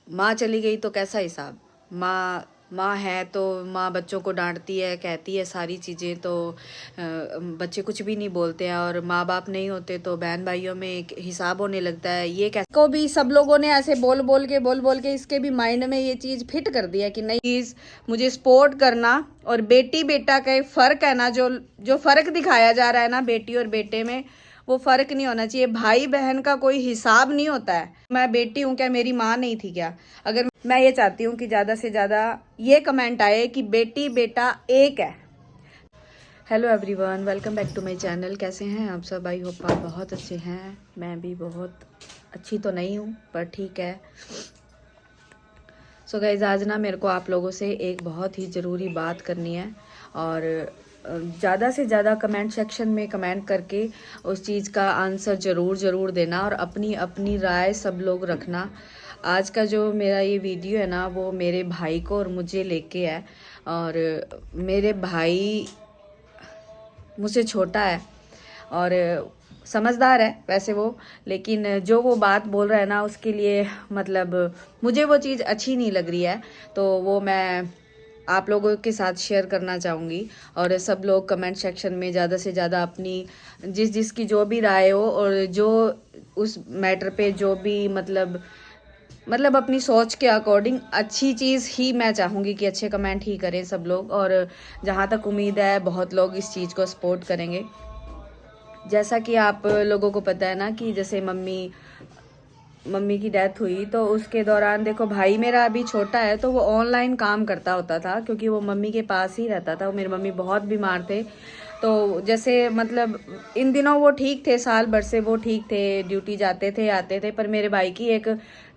माँ चली गई तो कैसा हिसाब। माँ है तो माँ बच्चों को डांटती है, कहती है सारी चीज़ें, तो बच्चे कुछ भी नहीं बोलते हैं। और माँ बाप नहीं होते तो बहन भाइयों में एक हिसाब होने लगता है। ये कैसे को भी सब लोगों ने ऐसे बोल बोल के इसके भी माइंड में ये चीज़ फिट कर दिया कि नहीं, चीज़ मुझे सपोर्ट करना और बेटी बेटा का फ़र्क है ना, जो जो फ़र्क दिखाया जा रहा है ना बेटी और बेटे में, वो फ़र्क नहीं होना चाहिए। भाई बहन का कोई हिसाब नहीं होता है। मैं बेटी हूँ क्या, मेरी माँ नहीं थी क्या? अगर मैं ये चाहती हूँ कि ज़्यादा से ज़्यादा ये कमेंट आए कि बेटी बेटा एक है। Hello everyone, welcome back to my channel. कैसे हैं आप सब? आई होप आप बहुत अच्छे हैं। मैं भी बहुत अच्छी तो नहीं हूँ पर ठीक है। सो गाइज, आज ना मेरे को आप लोगों से एक बहुत ही ज़रूरी बात करनी है और ज़्यादा से ज़्यादा कमेंट सेक्शन में कमेंट करके उस चीज़ का आंसर ज़रूर देना और अपनी अपनी राय सब लोग रखना। आज का जो मेरा ये वीडियो है ना, वो मेरे भाई को और मुझे लेके है। और मेरे भाई मुझसे छोटा है और समझदार है वैसे वो, लेकिन जो वो बात बोल रहा है ना, उसके लिए मतलब मुझे वो चीज़ अच्छी नहीं लग रही है। तो वो मैं आप लोगों के साथ शेयर करना चाहूँगी। और सब लोग कमेंट सेक्शन में ज़्यादा से ज़्यादा अपनी जिसकी जो भी राय हो और जो उस मैटर पे जो भी मतलब अपनी सोच के अकॉर्डिंग अच्छी चीज़ ही मैं चाहूँगी कि अच्छे कमेंट ही करें सब लोग। और जहाँ तक उम्मीद है बहुत लोग इस चीज़ को सपोर्ट करेंगे। जैसा कि आप लोगों को पता है ना कि जैसे मम्मी की डेथ हुई तो उसके दौरान देखो, भाई मेरा अभी छोटा है तो वो ऑनलाइन काम करता होता था क्योंकि वो मम्मी के पास ही रहता था। मेरी मम्मी बहुत बीमार थे, तो जैसे मतलब इन दिनों वो ठीक थे, साल भर से वो ठीक थे, ड्यूटी जाते थे आते थे। पर मेरे भाई की एक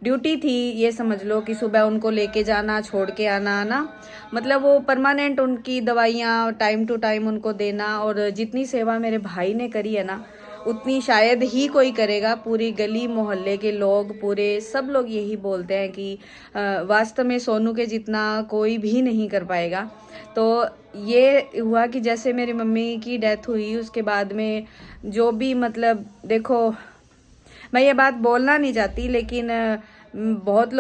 ड्यूटी थी, ये समझ लो कि सुबह उनको लेके जाना, छोड़ के आना ना, मतलब वो परमानेंट उनकी दवाइयाँ टाइम टू टाइम उनको देना। और जितनी सेवा मेरे भाई ने करी है ना, उतनी शायद ही कोई करेगा। पूरी गली मोहल्ले के लोग, पूरे सब लोग यही बोलते हैं कि वास्तव में सोनू के जितना कोई भी नहीं कर पाएगा। तो ये हुआ कि जैसे मेरी मम्मी की डेथ हुई उसके बाद में जो भी मतलब देखो, मैं ये बात बोलना नहीं चाहती लेकिन बहुत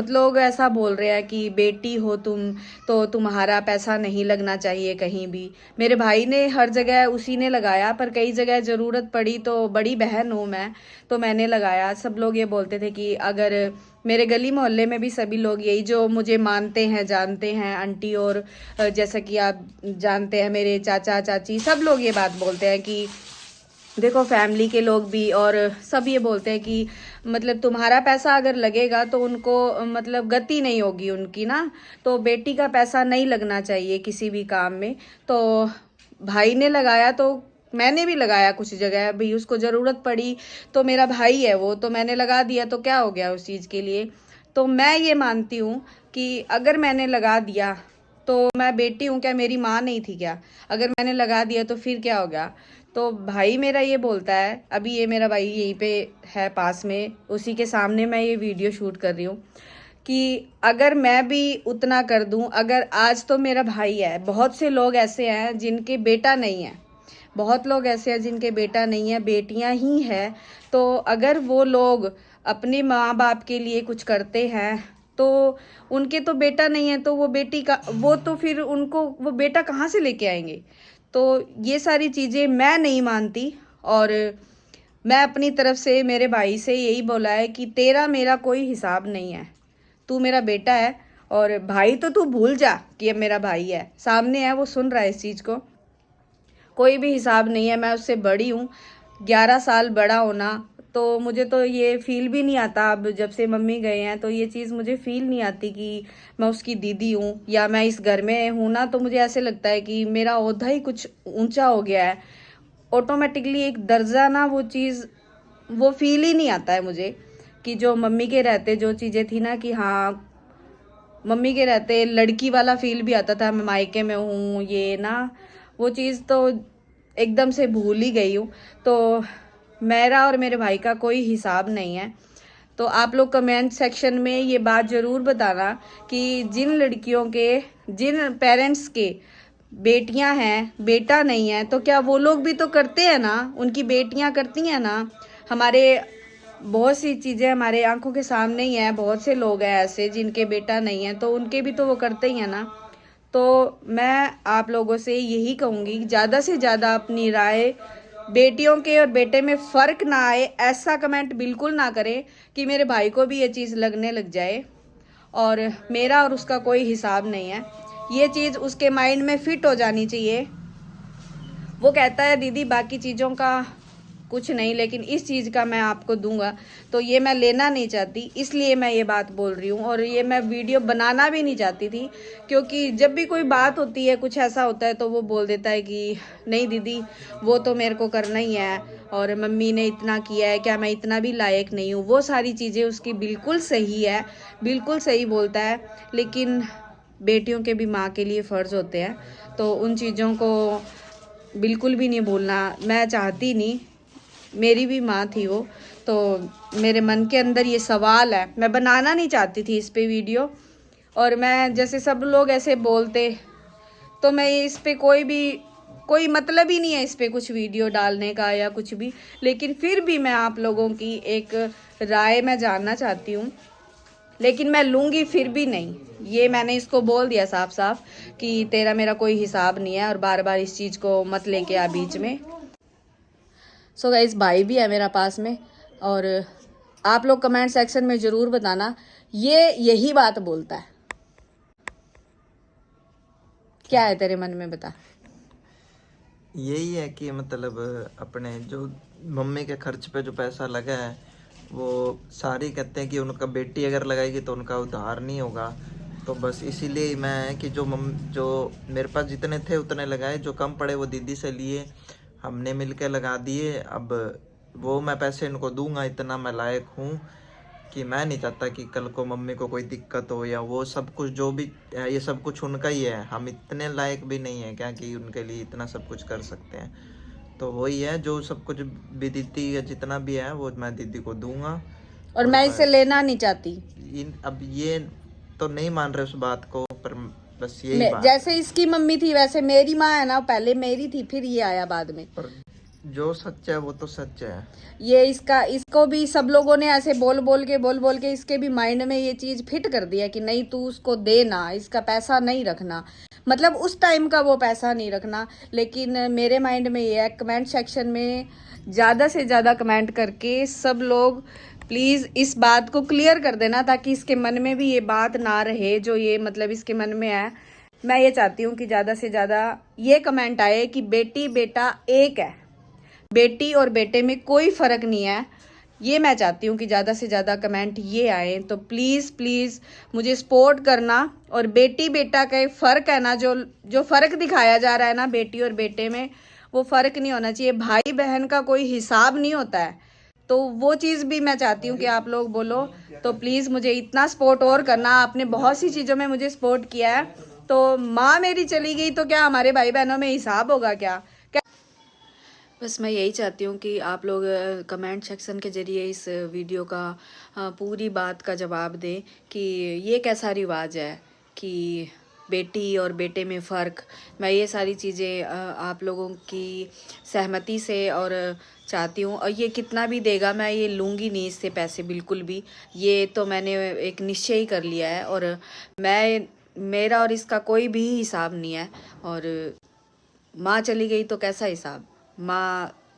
लोग ऐसा बोल रहे हैं कि बेटी हो तुम तो तुम्हारा पैसा नहीं लगना चाहिए कहीं भी। मेरे भाई ने हर जगह उसी ने लगाया, पर कई जगह ज़रूरत पड़ी तो बड़ी बहन हूँ मैं, तो मैंने लगाया। सब लोग ये बोलते थे कि अगर मेरे गली मोहल्ले में भी सभी लोग यही जो मुझे मानते हैं जानते हैं, आंटी और जैसा कि आप जानते हैं मेरे चाचा चाची, सब लोग ये बात बोलते हैं कि देखो फैमिली के लोग भी और सब ये बोलते हैं कि मतलब तुम्हारा पैसा अगर लगेगा तो उनको मतलब गति नहीं होगी उनकी ना, तो बेटी का पैसा नहीं लगना चाहिए किसी भी काम में। तो भाई ने लगाया तो मैंने भी लगाया कुछ जगह, भाई उसको ज़रूरत पड़ी तो मेरा भाई है वो, तो मैंने लगा दिया तो क्या हो गया उस चीज़ के लिए। तो मैं ये मानती हूँ कि अगर मैंने लगा दिया तो मैं बेटी हूँ क्या, मेरी माँ नहीं थी क्या? अगर मैंने लगा दिया तो फिर क्या हो गया? तो भाई मेरा ये बोलता है, अभी ये मेरा भाई यहीं पे है पास में, उसी के सामने मैं ये वीडियो शूट कर रही हूँ कि अगर मैं भी उतना कर दूं, अगर आज तो मेरा भाई है, बहुत से लोग ऐसे हैं जिनके बेटा नहीं है, बहुत लोग ऐसे हैं जिनके बेटा नहीं है, बेटियां ही हैं। तो अगर वो लोग अपने माँ बाप के लिए कुछ करते हैं तो उनके तो बेटा नहीं है तो वो बेटी का वो तो फिर उनको वो बेटा कहाँ से लेके आएंगे? तो ये सारी चीज़ें मैं नहीं मानती। और मैं अपनी तरफ से मेरे भाई से यही बोला है कि तेरा मेरा कोई हिसाब नहीं है, तू मेरा बेटा है। और भाई तो तू भूल जा कि अब मेरा भाई है, सामने है, वो सुन रहा है इस चीज़ को। कोई भी हिसाब नहीं है, मैं उससे बड़ी हूँ, 11 साल बड़ा होना। तो मुझे तो ये फील भी नहीं आता, अब जब से मम्मी गए हैं तो ये चीज़ मुझे फील नहीं आती कि मैं उसकी दीदी हूँ या मैं इस घर में हूँ ना, तो मुझे ऐसे लगता है कि मेरा ओहदा ही कुछ ऊंचा हो गया है ऑटोमेटिकली, एक दर्जा ना, वो चीज़ वो फील ही नहीं आता है मुझे कि जो मम्मी के रहते जो चीज़ें थी ना कि हाँ, मम्मी के रहते लड़की वाला फील भी आता था, मैं मायके में हूँ ये ना, वो चीज़ तो एकदम से भूल ही गई हूँ। तो मेरा और मेरे भाई का कोई हिसाब नहीं है। तो आप लोग कमेंट सेक्शन में ये बात ज़रूर बताना कि जिन लड़कियों के, जिन पेरेंट्स के बेटियां हैं बेटा नहीं है, तो क्या वो लोग भी तो करते हैं ना, उनकी बेटियां करती हैं ना। हमारे बहुत सी चीज़ें हमारे आंखों के सामने ही हैं, बहुत से लोग हैं ऐसे जिनके बेटा नहीं है, तो उनके भी तो वो करते ही हैं ना। तो मैं आप लोगों से यही कहूँगी, ज़्यादा से ज़्यादा अपनी राय बेटियों के और बेटे में फ़र्क ना आए, ऐसा कमेंट बिल्कुल ना करें कि मेरे भाई को भी ये चीज़ लगने लग जाए और मेरा और उसका कोई हिसाब नहीं है। ये चीज़ उसके माइंड में फिट हो जानी चाहिए। वो कहता है दीदी बाकी चीज़ों का कुछ नहीं, लेकिन इस चीज़ का मैं आपको दूंगा, तो ये मैं लेना नहीं चाहती, इसलिए मैं ये बात बोल रही हूँ। और ये मैं वीडियो बनाना भी नहीं चाहती थी, क्योंकि जब भी कोई बात होती है, कुछ ऐसा होता है, तो वो बोल देता है कि नहीं दीदी वो तो मेरे को करना ही है, और मम्मी ने इतना किया है, क्या मैं इतना भी लायक नहीं हूँ। वो सारी चीज़ें उसकी बिल्कुल सही है, बिल्कुल सही बोलता है, लेकिन बेटियों के भी माँ के लिए फ़र्ज़ होते हैं, तो उन चीज़ों को बिल्कुल भी नहीं भूलना मैं चाहती नहीं। मेरी भी माँ थी वो, तो मेरे मन के अंदर ये सवाल है, मैं बनाना नहीं चाहती थी इस पे वीडियो। और मैं जैसे सब लोग ऐसे बोलते, तो मैं इस पे कोई मतलब ही नहीं है इस पे कुछ वीडियो डालने का या कुछ भी, लेकिन फिर भी मैं आप लोगों की एक राय मैं जानना चाहती हूँ, लेकिन मैं लूँगी फिर भी नहीं। ये मैंने इसको बोल दिया साफ साफ कि तेरा मेरा कोई हिसाब नहीं है और बार बार इस चीज़ को मत लेके आ बीच में। सो गाइस, भाई भी है मेरा पास में, और आप लोग कमेंट सेक्शन में ज़रूर बताना ये यही बात बोलता है। क्या है तेरे मन में, बता। यही है कि मतलब अपने जो मम्मी के खर्च पे जो पैसा लगा है, वो सारी कहते हैं कि उनका बेटी अगर लगाएगी तो उनका उधार नहीं होगा। तो बस इसीलिए मैं कि जो मेरे पास जितने थे उतने लगाए, जो कम पड़े वो दीदी से लिए, हमने मिलकर लगा दिए। अब वो मैं पैसे इनको दूंगा, इतना मैं लायक हूँ कि मैं नहीं चाहता कि कल को मम्मी को कोई दिक्कत हो, या वो सब कुछ जो भी है ये सब कुछ उनका ही है। हम इतने लायक भी नहीं है क्या कि उनके लिए इतना सब कुछ कर सकते हैं। तो वही है, जो सब कुछ भी दीदी या जितना भी है वो मैं दीदी को दूंगा। और मैं इसे लेना नहीं चाहती। अब ये तो नहीं मान रहे उस बात को, पर बस यही बात जैसे इसकी मम्मी थी वैसे मेरी माँ है ना, पहले मेरी थी फिर ये आया बाद में। पर जो सच है वो तो सच है। ये इसको भी सब लोगों ने ऐसे बोल बोल के इसके भी माइंड में ये चीज फिट कर दिया कि नहीं तू उसको देना, इसका पैसा नहीं रखना, मतलब उस टाइम का वो पैसा नहीं रखना। लेकिन मेरे माइंड में ये है, कमेंट सेक्शन में ज़्यादा से ज़्यादा कमेंट करके सब लोग प्लीज़ इस बात को क्लियर कर देना, ताकि इसके मन में भी ये बात ना रहे जो ये मतलब इसके मन में है। मैं ये चाहती हूँ कि ज़्यादा से ज़्यादा ये कमेंट आए कि बेटी बेटा एक है, बेटी और बेटे में कोई फ़र्क नहीं है। ये मैं चाहती हूँ कि ज़्यादा से ज़्यादा कमेंट ये आए। तो प्लीज़ प्लीज़ मुझे सपोर्ट करना। और बेटी बेटा का एक फ़र्क है ना, जो फ़र्क दिखाया जा रहा है ना बेटी और बेटे में, वो फ़र्क नहीं होना चाहिए। भाई बहन का कोई हिसाब नहीं होता है, तो वो चीज़ भी मैं चाहती हूँ कि आप लोग बोलो। तो प्लीज़ मुझे इतना सपोर्ट और करना, आपने बहुत सी चीज़ों में मुझे सपोर्ट किया है। तो माँ मेरी चली गई तो क्या हमारे भाई बहनों में हिसाब होगा क्या? बस मैं यही चाहती हूँ कि आप लोग कमेंट सेक्शन के ज़रिए इस वीडियो का पूरी बात का जवाब दें कि ये कैसा रिवाज है कि बेटी और बेटे में फ़र्क। मैं ये सारी चीज़ें आप लोगों की सहमति से और चाहती हूँ। और ये कितना भी देगा मैं ये लूँगी नहीं इससे पैसे बिल्कुल भी। ये तो मैंने एक निश्चय ही कर लिया है, और मेरा और इसका कोई भी हिसाब नहीं है। और माँ चली गई तो कैसा हिसाब?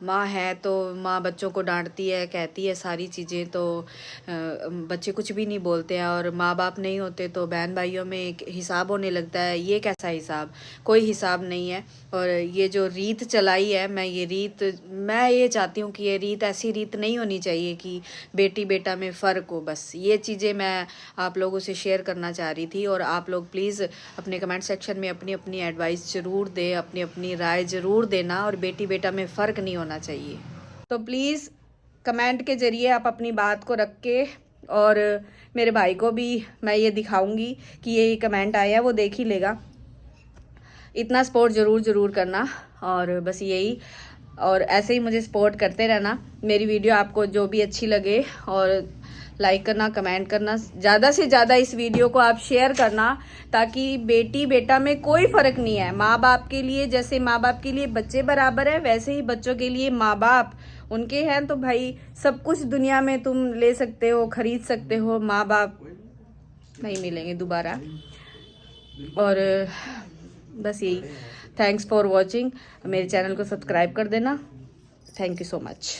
माँ है तो माँ बच्चों को डांटती है, कहती है सारी चीज़ें, तो बच्चे कुछ भी नहीं बोलते हैं। और माँ बाप नहीं होते तो बहन भाइयों में एक हिसाब होने लगता है। ये कैसा हिसाब? कोई हिसाब नहीं है। और ये जो रीत चलाई है, मैं ये चाहती हूँ कि ये रीत ऐसी रीत नहीं होनी चाहिए कि बेटी बेटा में फ़र्क हो। बस ये चीज़ें मैं आप लोगों से शेयर करना चाह रही थी। और आप लोग प्लीज़ अपने कमेंट सेक्शन में अपनी अपनी एडवाइस ज़रूर दें, अपनी अपनी राय ज़रूर देना। और बेटी बेटा में फ़र्क नहीं होना चाहिए। तो प्लीज़ कमेंट के ज़रिए आप अपनी बात को रख के, और मेरे भाई को भी मैं ये दिखाऊंगी कि ये कमेंट आया है, वो देख ही लेगा। इतना सपोर्ट ज़रूर करना, और बस यही। और ऐसे ही मुझे सपोर्ट करते रहना। मेरी वीडियो आपको जो भी अच्छी लगे, और लाइक करना, कमेंट करना, ज़्यादा से ज़्यादा इस वीडियो को आप शेयर करना, ताकि बेटी बेटा में कोई फ़र्क नहीं है। माँ बाप के लिए, जैसे माँ बाप के लिए बच्चे बराबर है, वैसे ही बच्चों के लिए माँ बाप उनके हैं तो भाई सब कुछ दुनिया में तुम ले सकते हो, खरीद सकते हो, माँ बाप नहीं मिलेंगे दोबारा। और बस यही, थैंक्स फॉर वॉचिंग। मेरे चैनल को सब्सक्राइब कर देना। Thank you so much.